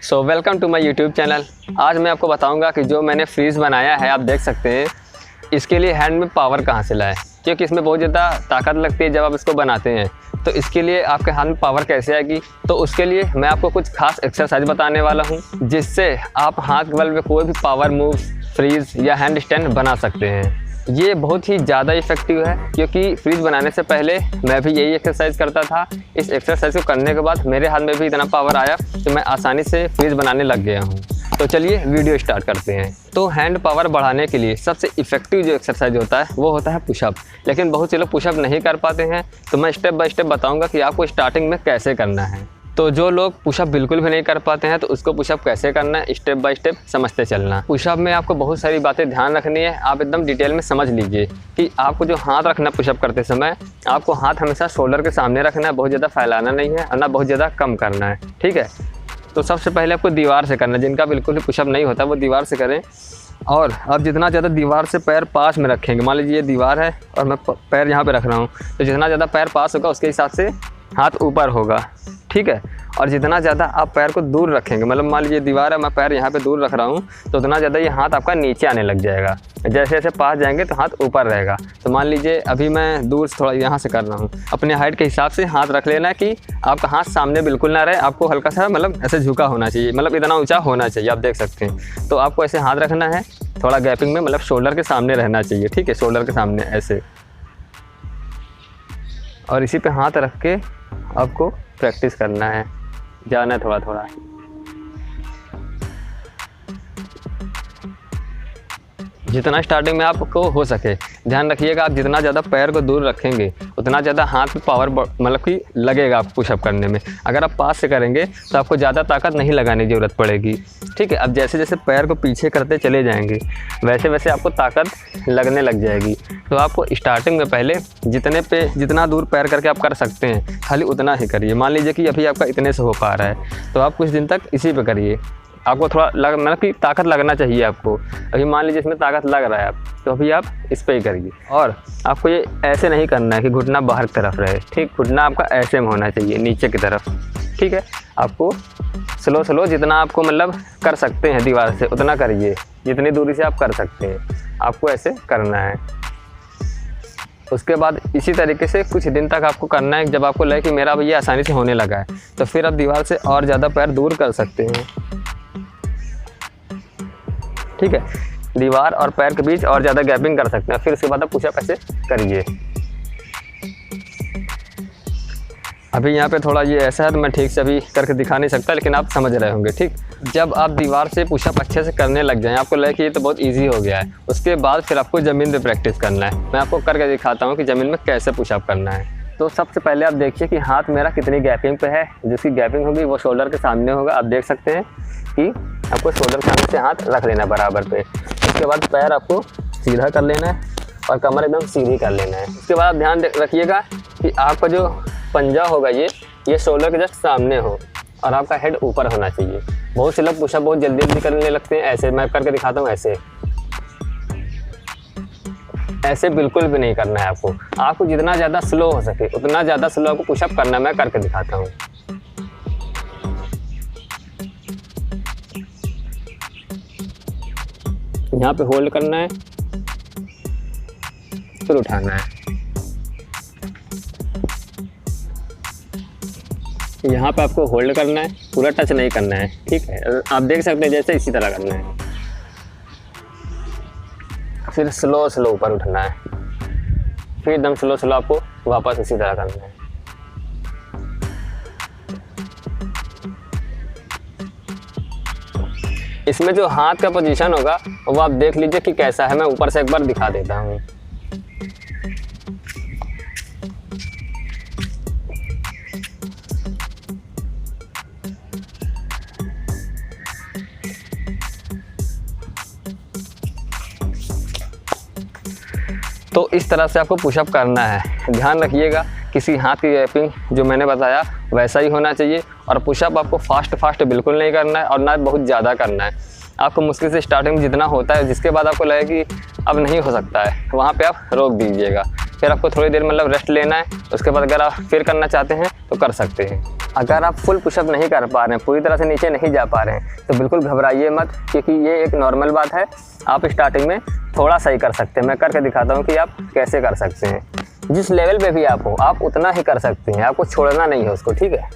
So welcome to my YouTube channel. आज मैं आपको बताऊंगा कि जो मैंने फ्रीज़ बनाया है, आप देख सकते हैं, इसके लिए हैंड में पावर कहाँ से लाएं, क्योंकि इसमें बहुत ज़्यादा ताकत लगती है जब आप इसको बनाते हैं। तो इसके लिए आपके हाथ में पावर कैसे आएगी, तो उसके लिए मैं आपको कुछ खास एक्सरसाइज बताने वाला हूँ, जिससे आप हाथ के बल में कोई भी पावर मूव्स, फ्रीज़ या हैंड स्टैंड बना सकते हैं। ये बहुत ही ज़्यादा इफेक्टिव है, क्योंकि फ्रीज़ बनाने से पहले मैं भी यही एक्सरसाइज करता था। इस एक्सरसाइज को करने के बाद मेरे हाथ में भी इतना पावर आया कि मैं आसानी से फ्रीज़ बनाने लग गया हूँ। तो चलिए वीडियो स्टार्ट करते हैं। तो हैंड पावर बढ़ाने के लिए सबसे इफेक्टिव जो एक्सरसाइज होता है वो होता है पुशअप। लेकिन बहुत से लोग पुशअप नहीं कर पाते हैं, तो मैं स्टेप बाय स्टेप बताऊँगा कि आपको स्टार्टिंग में कैसे करना है। तो जो लोग पुशअप बिल्कुल भी नहीं कर पाते हैं, तो उसको पुशअप कैसे करना है स्टेप बाय स्टेप समझते चलना। पुशअप में आपको बहुत सारी बातें ध्यान रखनी है, आप एकदम डिटेल में समझ लीजिए कि आपको जो हाथ रखना पुशअप करते समय, आपको हाथ हमेशा शोल्डर के सामने रखना है, बहुत ज़्यादा फैलाना नहीं है और ना बहुत ज़्यादा कम करना है, ठीक है। तो सबसे पहले आपको दीवार से करना है। जिनका बिल्कुल भी पुशअप नहीं होता वो दीवार से करें। और आप जितना ज़्यादा दीवार से पैर पास में रखेंगे, मान लीजिए ये दीवार है और मैं पैर यहाँ पे रख रहा हूँ, तो जितना ज़्यादा पैर पास होगा उसके हिसाब से हाथ ऊपर होगा, ठीक है। और जितना ज़्यादा आप पैर को दूर रखेंगे, मतलब मान लीजिए दीवार है, मैं पैर यहाँ पे दूर रख रहा हूँ, तो उतना ज़्यादा ये हाथ आपका नीचे आने लग जाएगा। जैसे जैसे पास जाएंगे तो हाथ ऊपर रहेगा। तो मान लीजिए अभी मैं दूर से थोड़ा यहाँ से कर रहा हूँ, अपने हाइट के हिसाब से हाथ रख लेना है कि आपका हाथ सामने बिल्कुल ना रहे, आपको हल्का सा मतलब ऐसे झुका होना चाहिए, मतलब इतना ऊँचा होना चाहिए, आप देख सकते हैं। तो आपको ऐसे हाथ रखना है, थोड़ा गैपिंग में, मतलब शोल्डर के सामने रहना चाहिए, ठीक है, शोल्डर के सामने ऐसे। और इसी पे हाथ रख के आपको प्रैक्टिस करना है, जाना है थोड़ा थोड़ा। जितना स्टार्टिंग में आपको हो सके ध्यान रखिएगा, आप जितना ज़्यादा पैर को दूर रखेंगे उतना ज़्यादा हाथ में पावर मतलब कि लगेगा आपको पुशअप करने में। अगर आप पास से करेंगे तो आपको ज़्यादा ताकत नहीं लगाने की ज़रूरत पड़ेगी, ठीक है। अब जैसे जैसे पैर को पीछे करते चले जाएंगे वैसे वैसे आपको ताकत लगने लग जाएगी। तो आपको स्टार्टिंग में पहले जितना दूर पैर करके आप कर सकते हैं खाली उतना ही करिए। मान लीजिए कि अभी आपका इतने से हो पा रहा है, तो आप कुछ दिन तक इसी पे करिए। आपको थोड़ा मतलब कि ताकत लगना चाहिए आपको। अभी मान लीजिए इसमें ताकत लग रहा है आप, तो अभी आप इस पे ही करिए। और आपको ये ऐसे नहीं करना है कि घुटना बाहर की तरफ रहे, ठीक, घुटना आपका ऐसे में होना चाहिए, नीचे की तरफ, ठीक है। आपको स्लो जितना आपको मतलब कर सकते हैं दीवार से उतना करिए, जितनी दूरी से आप कर सकते हैं आपको ऐसे करना है। उसके बाद इसी तरीके से कुछ दिन तक आपको करना है। जब आपको लगे कि मेरा अब ये आसानी से होने लगा है, तो फिर आप दीवार से और ज़्यादा पैर दूर कर सकते हैं, ठीक है। दीवार और पैर के बीच और ज़्यादा गैपिंग कर सकते हैं। फिर उसके बाद आप पुशअप ऐसे करिए। अभी यहाँ पे थोड़ा ये ऐसा है तो मैं ठीक से अभी करके दिखा नहीं सकता, लेकिन आप समझ रहे होंगे, ठीक। जब आप दीवार से पुशअप अच्छे से करने लग जाएं, आपको लगे कि ये तो बहुत इजी हो गया है, उसके बाद फिर आपको ज़मीन पे प्रैक्टिस करना है। मैं आपको करके दिखाता हूँ कि ज़मीन में कैसे पुशअप करना है। तो सबसे पहले आप देखिए कि हाथ मेरा कितनी गैपिंग पे है। जिसकी गैपिंग होगी वो शोल्डर के सामने होगा। आप देख सकते हैं कि आपको शोल्डर के सामने से हाथ रख लेना है बराबर पे। उसके बाद पैर आपको सीधा कर लेना है और कमर एकदम सीधी कर लेना है। उसके बाद आप ध्यान रखिएगा कि आपका जो पंजा होगा ये शोल्डर के जस्ट सामने हो और आपका हेड ऊपर होना चाहिए। बहुत से लोग पुशअप बहुत जल्दी करने लगते हैं, ऐसे मैं करके दिखाता हूँ। ऐसे बिल्कुल भी नहीं करना है आपको जितना ज़्यादा स्लो हो सके उतना ज़्यादा स्लो आपको पुशअप करना है। मैं करके दिखाता हूँ। यहाँ पे होल्ड करना है, फिर उठाना है। यहाँ पे आपको होल्ड करना है, पूरा टच नहीं करना है, ठीक है। आप देख सकते हैं जैसे इसी तरह करना है। फिर स्लो ऊपर उठना है, फिर एकदम स्लो आपको वापस इसी तरह करना है। इसमें जो हाथ का पोजीशन होगा वो आप देख लीजिए कि कैसा है। मैं ऊपर से एक बार दिखा देता हूँ। तो इस तरह से आपको पुशअप करना है। ध्यान रखिएगा किसी हाथ की गैपिंग जो मैंने बताया वैसा ही होना चाहिए। और पुशअप आपको फास्ट बिल्कुल नहीं करना है और ना बहुत ज़्यादा करना है। आपको मुश्किल से स्टार्टिंग में जितना होता है, जिसके बाद आपको लगे कि अब नहीं हो सकता है, वहाँ पे आप रोक दीजिएगा। फिर आपको थोड़ी देर मतलब रेस्ट लेना है। उसके बाद अगर आप फिर करना चाहते हैं तो कर सकते हैं। अगर आप फुल पुशअप नहीं कर पा रहे हैं, पूरी तरह से नीचे नहीं जा पा रहे हैं, तो बिल्कुल घबराइए मत, क्योंकि ये एक नॉर्मल बात है। आप स्टार्टिंग में थोड़ा सा ही कर सकते हैं। मैं करके दिखाता हूँ कि आप कैसे कर सकते हैं। जिस लेवल पे भी आप हो, आप उतना ही कर सकते हैं, आपको छोड़ना नहीं है उसको, ठीक है।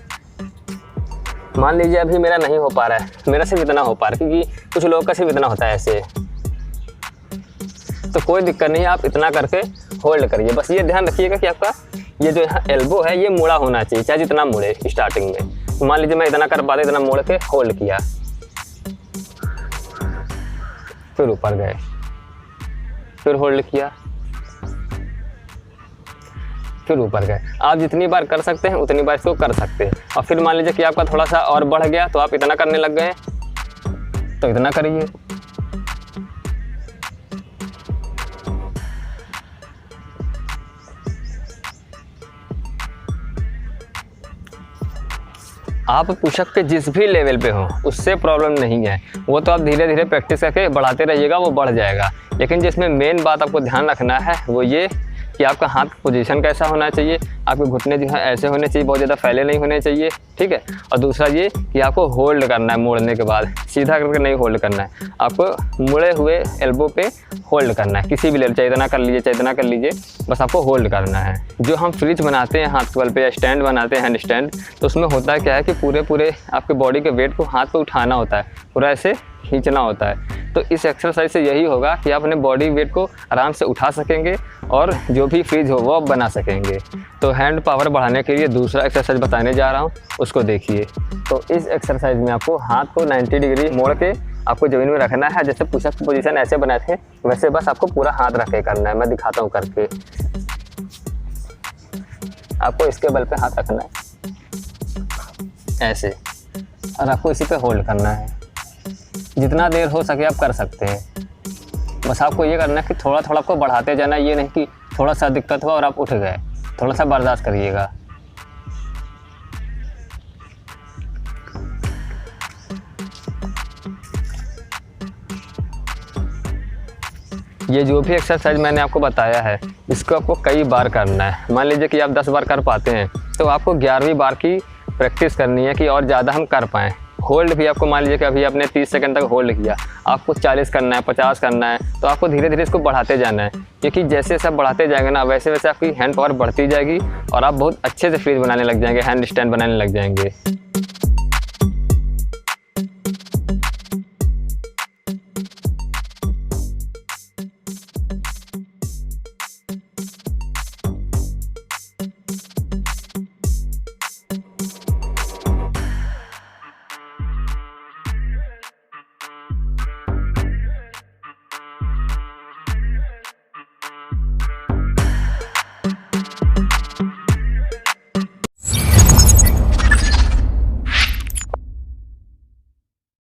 मान लीजिए अभी मेरा नहीं हो पा रहा है, मेरा सिर्फ इतना हो पा रहा है, क्योंकि कुछ लोगों का सिर्फ इतना होता है ऐसे, तो कोई दिक्कत नहीं है। आप इतना करके होल्ड करिए। बस ये ध्यान रखिएगा कि आपका ये जो एल्बो है ये मुड़ा होना चाहिए, चाहे जितना मुड़े स्टार्टिंग में। तो मान लीजिए मैं इतना कर पाता, इतना मोड़ के होल्ड किया, फिर ऊपर गए, फिर होल्ड किया, फिर ऊपर गए। आप जितनी बार कर सकते हैं उतनी बार इसको कर सकते हैं। और फिर मान लीजिए कि आपका थोड़ा सा और बढ़ गया, तो आप इतना करने लग गए, तो इतना करिए। आप पुशअप के जिस भी लेवल पे हो उससे प्रॉब्लम नहीं है, वो तो आप धीरे धीरे प्रैक्टिस करके बढ़ाते रहिएगा, वो बढ़ जाएगा। लेकिन जिसमें मेन बात आपको ध्यान रखना है वो ये कि आपका हाथ पोजीशन कैसा होना चाहिए, आपके घुटने जो है ऐसे होने चाहिए, बहुत ज़्यादा फैले नहीं होने चाहिए, ठीक है। और दूसरा ये कि आपको होल्ड करना है, मोड़ने के बाद सीधा करके नहीं होल्ड करना है, आपको मुड़े हुए एल्बो पे होल्ड करना है। किसी भी लेवल, चाहे इतना कर लीजिए चाहे इतना कर लीजिए, बस आपको होल्ड करना है। जो हम फ्रीज बनाते हैं हाथ बल पे या स्टैंड बनाते हैं हैंड स्टैंड, तो उसमें होता क्या है कि पूरे आपके बॉडी के वेट को हाथ पे उठाना होता है, पूरा ऐसे खींचना होता है। तो इस एक्सरसाइज से यही होगा कि आप अपने बॉडी वेट को आराम से उठा सकेंगे और जो भी फ्रीज हो वो आप बना सकेंगे। तो हैंड पावर बढ़ाने के लिए दूसरा एक्सरसाइज बताने जा रहा हूँ, उसको देखिए। तो इस एक्सरसाइज में आपको हाथ को 90 डिग्री मोड़ के आपको ज़मीन में रखना है। जैसे पुशअप की पोजीशन ऐसे बनाए थे वैसे बस आपको पूरा हाथ रख के करना है। मैं दिखाता हूँ करके। आपको इसके बल पे हाथ रखना है ऐसे, और आपको इसी पे होल्ड करना है। जितना देर हो सके आप कर सकते हैं। बस आपको ये करना है कि थोड़ा थोड़ा आपको बढ़ाते जाना, ये नहीं कि थोड़ा सा दिक्कत हुआ और आप उठ गए। थोड़ा सा बर्दाश्त करिएगा। ये जो भी एक्सरसाइज मैंने आपको बताया है इसको आपको कई बार करना है। मान लीजिए कि आप 10 बार कर पाते हैं तो आपको 11वीं बार की प्रैक्टिस करनी है कि और ज़्यादा हम कर पाएँ। होल्ड भी आपको मान लीजिए कि अभी आपने 30 सेकंड तक होल्ड किया, आपको 40 करना है, 50 करना है, तो आपको धीरे धीरे इसको बढ़ाते जाना है। क्योंकि जैसे सब बढ़ाते जाएंगे ना वैसे वैसे आपकी हैंड पावर बढ़ती जाएगी और आप बहुत अच्छे से फ्रीज बनाने लग जाएंगे, हैंड स्टैंड बनाने लग जाएंगे।